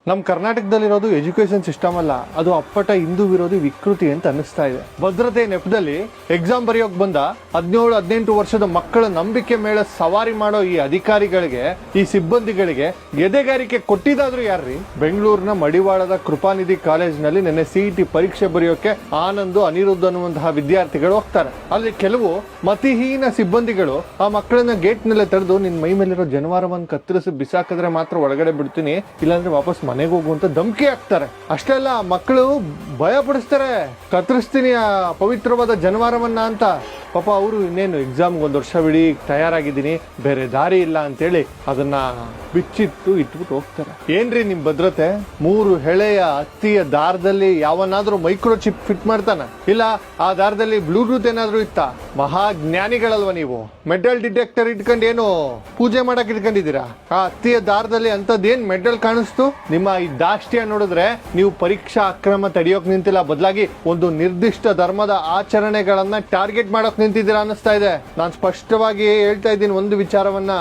ನಮ್ಮ ಕರ್ನಾಟಕದಲ್ಲಿರೋದು education system ಅಲ್ಲ, ಅದು ಅಪ್ಪಟ ಹಿಂದೂ ವಿರೋಧಿ ವಿಕೃತಿ ಅಂತ ಅನ್ನಿಸ್ತಾ ಇದೆ. ಭದ್ರತೆ ನೆಪದಲ್ಲಿ ಎಕ್ಸಾಮ್ ಬರೆಯೋಕ್ ಬಂದ 17-18 ವರ್ಷದ ಮಕ್ಕಳ ನಂಬಿಕೆ ಮೇಲೆ ಸವಾರಿ ಮಾಡೋ ಈ ಅಧಿಕಾರಿಗಳಿಗೆ, ಈ ಸಿಬ್ಬಂದಿಗಳಿಗೆ ಎದೆಗಾರಿಕೆ ಕೊಟ್ಟಿದ್ದಾದ್ರೂ ಯಾರ್ರಿ? ಬೆಂಗಳೂರಿನ ಮಡಿವಾಳದ ಕೃಪಾನಿಧಿ ಕಾಲೇಜ್ನಲ್ಲಿ ನಿನ್ನೆ CET ಪರೀಕ್ಷೆ ಬರೆಯೋಕೆ ಆನಂದ್, ಅನಿರುದ್ಧ್ ಅನ್ನುವಂತಹ ವಿದ್ಯಾರ್ಥಿಗಳು ಹೋಗ್ತಾರೆ. ಅಲ್ಲಿ ಕೆಲವು ಮತಿಹೀನ ಸಿಬ್ಬಂದಿಗಳು ಆ ಮಕ್ಕಳನ್ನ ಗೇಟ್ ನಲ್ಲೇ ತಡೆದು ನಿನ್ ಮೈ ಮೇಲಿರೋ ಜನವಾರವನ್ನು ಕತ್ತರಿಸಿ ಬಿಸಾಕಿದ್ರೆ ಮಾತ್ರ ಒಳಗಡೆ ಬಿಡ್ತೀನಿ, ಇಲ್ಲಾಂದ್ರೆ ವಾಪಸ್ ಮನೆಗೆ ಹೋಗುವಂತ ಧಮಕಿ ಹಾಕ್ತಾರೆ. ಅಷ್ಟೇ ಅಲ್ಲ, ಮಕ್ಕಳು ಭಯ ಪಡಿಸ್ತಾರೆ, ಕತ್ತರಿಸ್ತೀನಿ ಆ ಪವಿತ್ರವಾದ ಜನವಾರವನ್ನ ಅಂತ. ಪಾಪ ಅವರು ಇನ್ನೇನು ಎಕ್ಸಾಮ್ಗೆ 1 ವರ್ಷವಿಡೀ ತಯಾರಾಗಿದ್ದೀನಿ, ಬೇರೆ ದಾರಿ ಇಲ್ಲ ಅಂತೇಳಿ ಅದನ್ನ ಬಿಚ್ಚಿಟ್ಟು ಇಟ್ಬಿಟ್ಟು ಹೋಗ್ತಾರೆ. ಏನ್ರಿ ನಿಮ್ ಭದ್ರತೆ? 3 ಎಳೆಯ ಹತ್ತಿಯ ದಾರದಲ್ಲಿ ಯಾವನಾದ್ರೂ ಮೈಕ್ರೋ ಚಿಪ್ ಫಿಟ್ ಮಾಡ್ತಾನ? ಇಲ್ಲ ಆ ದಾರದಲ್ಲಿ ಬ್ಲೂಟೂತ್ ಏನಾದ್ರೂ ಇತ್ತ? ಮಹಾಜ್ಞಾನಿಗಳಲ್ವ ನೀವು? ಮೆಟಲ್ ಡಿಟೆಕ್ಟರ್ ಇಟ್ಕೊಂಡು ಏನು ಪೂಜೆ ಮಾಡಕ್ ಇಟ್ಕೊಂಡಿದ್ದೀರಾ? ಆ ಹತ್ತಿಯ ದಾರದಲ್ಲಿ ಅಂತದ್ದೇನ್ ಮೆಟಲ್ ಕಾಣಿಸ್ತು? ನಿಮ್ಮ ಈ ದಾಷ್ಟ್ಯ ನೋಡಿದ್ರೆ ನೀವು ಪರೀಕ್ಷಾ ಅಕ್ರಮ ತಡೆಯೋಕ್ ನಿಂತಿಲ್ಲ, ಬದಲಾಗಿ ಒಂದು ನಿರ್ದಿಷ್ಟ ಧರ್ಮದ ಆಚರಣೆಗಳನ್ನ ಟಾರ್ಗೆಟ್ ಮಾಡಕ್ ನಿಂತಿದ್ದೀರಾ ಅನ್ನಿಸ್ತಾ ಇದೆ. ನಾನು ಸ್ಪಷ್ಟವಾಗಿ ಹೇಳ್ತಾ ಇದ್ದೀನಿ ಒಂದು ವಿಚಾರವನ್ನ.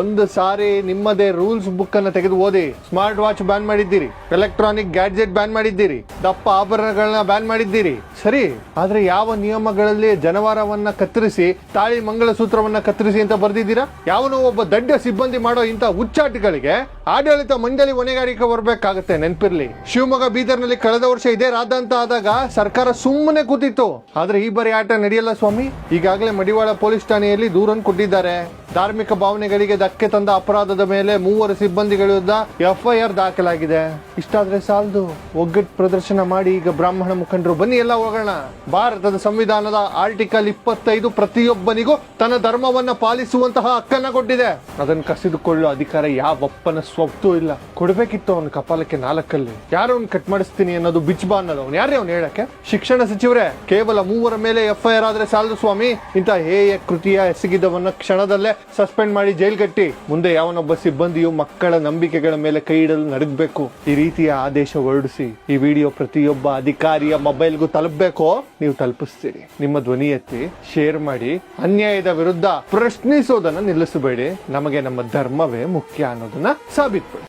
ಒಂದು ಸಾರಿ ನಿಮ್ಮದೇ ರೂಲ್ಸ್ ಬುಕ್ ಅನ್ನ ತೆಗೆದು ಓದಿ. ಸ್ಮಾರ್ಟ್ ವಾಚ್ ಬ್ಯಾನ್ ಮಾಡಿದ್ದೀರಿ, ಎಲೆಕ್ಟ್ರಾನಿಕ್ ಗ್ಯಾಡ್ಜೆಟ್ ಬ್ಯಾನ್ ಮಾಡಿದ್ದೀರಿ, ದಪ್ಪ ಆಭರಣಗಳನ್ನ ಬ್ಯಾನ್ ಮಾಡಿದ್ದೀರಿ, ಸರಿ. ಆದ್ರೆ ಯಾವ ನಿಯಮಗಳಲ್ಲಿ ಜನವಾರವನ್ನ ಕತ್ತರಿಸಿ, ತಾಳಿ ಮಂಗಲಸೂತ್ರವನ್ನ ಕತ್ತರಿಸಿ ಅಂತ ಬರ್ದಿದ್ದೀರಾ? ಯಾವನೋ ಒಬ್ಬ ದಡ್ಡ ಸಿಬ್ಬಂದಿ ಮಾಡೋ ಇಂತ ಹುಚ್ಚಾಟಗಳಿಗೆ ಆಡಳಿತ ಮಂಡಳಿ ಹೊಣೆಗಾರಿಕೆ ಬರ್ಬೇಕಾಗತ್ತೆ, ನೆನ್ಪಿರ್ಲಿ. ಶಿವಮೊಗ್ಗ, ಬೀದರ್ನಲ್ಲಿ ಕಳೆದ ವರ್ಷ ಇದೇ ರಾದಂತ ಆದಾಗ ಸರ್ಕಾರ ಸುಮ್ಮನೆ ಕೂತಿತ್ತು. ಆದ್ರೆ ಈ ಬಾರಿ ಆಟ ನಡೆಯಲ್ಲ ಸ್ವಾಮಿ. ಈಗಾಗಲೇ ಮಡಿವಾಳ ಪೊಲೀಸ್ ಠಾಣೆಯಲ್ಲಿ ದೂರನ್ನು ಕೊಟ್ಟಿದ್ದಾರೆ. ಧಾರ್ಮಿಕ ಭಾವನೆಗಳಿಗೆ ಧಕ್ಕೆ ತಂದ ಅಪರಾಧದ ಮೇಲೆ 3 ಸಿಬ್ಬಂದಿಗಳ ವಿರುದ್ಧ FIR ದಾಖಲಾಗಿದೆ. ಇಷ್ಟಾದ್ರೆ ಸಾಲದು, ಒಗ್ಗಟ್ಟು ಪ್ರದರ್ಶನ ಮಾಡಿ ಈಗ ಬ್ರಾಹ್ಮಣ ಮುಖಂಡರು ಬನ್ನಿ ಎಲ್ಲ ಹೋಗೋಣ. ಭಾರತದ ಸಂವಿಧಾನದ ಆರ್ಟಿಕಲ್ 25 ಪ್ರತಿಯೊಬ್ಬನಿಗೂ ತನ್ನ ಧರ್ಮವನ್ನ ಪಾಲಿಸುವಂತಹ ಹಕ್ಕನ್ನ ಕೊಟ್ಟಿದೆ. ಅದನ್ನು ಕಸಿದುಕೊಳ್ಳುವ ಅಧಿಕಾರ ಯಾವಪ್ಪನ ಸ್ವತ್ತು ಇಲ್ಲ. ಕೊಡ್ಬೇಕಿತ್ತು ಅವನ ಕಪಾಲಕ್ಕೆ 4 ಯಾರು ಅವ್ನು ಕಟ್ ಮಾಡಿಸ್ತೀನಿ ಅನ್ನೋದು ಬಿಚ್ಬಾ ಅನ್ನೋದು ಅವ್ನು ಯಾರೇ ಅವ್ನು ಹೇಳಕ್ಕೆ? ಶಿಕ್ಷಣ ಸಚಿವರೇ, ಕೇವಲ 3 ಮೇಲೆ FIR ಆದ್ರೆ ಸಾಲದು ಸ್ವಾಮಿ. ಇಂಥ ಹೇಯ ಕೃತಿಯ ಎಸಗಿದವನ್ನ ಕ್ಷಣದಲ್ಲೇ ಸಸ್ಪೆಂಡ್ ಮಾಡಿ ಜೈಲ್ ಕಟ್ಟಿ. ಮುಂದೆ ಯಾವನೊಬ್ಬ ಸಿಬ್ಬಂದಿಯು ಮಕ್ಕಳ ನಂಬಿಕೆಗಳ ಮೇಲೆ ಕೈ ಇಡಲು ನಡಗಬೇಕು. ಈ ರೀತಿಯ ಆದೇಶ ಹೊರಡಿಸಿ ಈ ವಿಡಿಯೋ ಪ್ರತಿಯೊಬ್ಬ ಅಧಿಕಾರಿಯ ಮೊಬೈಲ್ಗೂ ತಲುಪಬೇಕೋ ನೀವು ತಲುಪಿಸ್ತೀರಿ. ನಿಮ್ಮ ಧ್ವನಿ ಎತ್ತಿ ಶೇರ್ ಮಾಡಿ. ಅನ್ಯಾಯದ ವಿರುದ್ಧ ಪ್ರಶ್ನಿಸೋದನ್ನ ನಿಲ್ಲಿಸಬೇಡಿ. ನಮಗೆ ನಮ್ಮ ಧರ್ಮವೇ ಮುಖ್ಯ ಅನ್ನೋದನ್ನ ಸಾಬೀತು.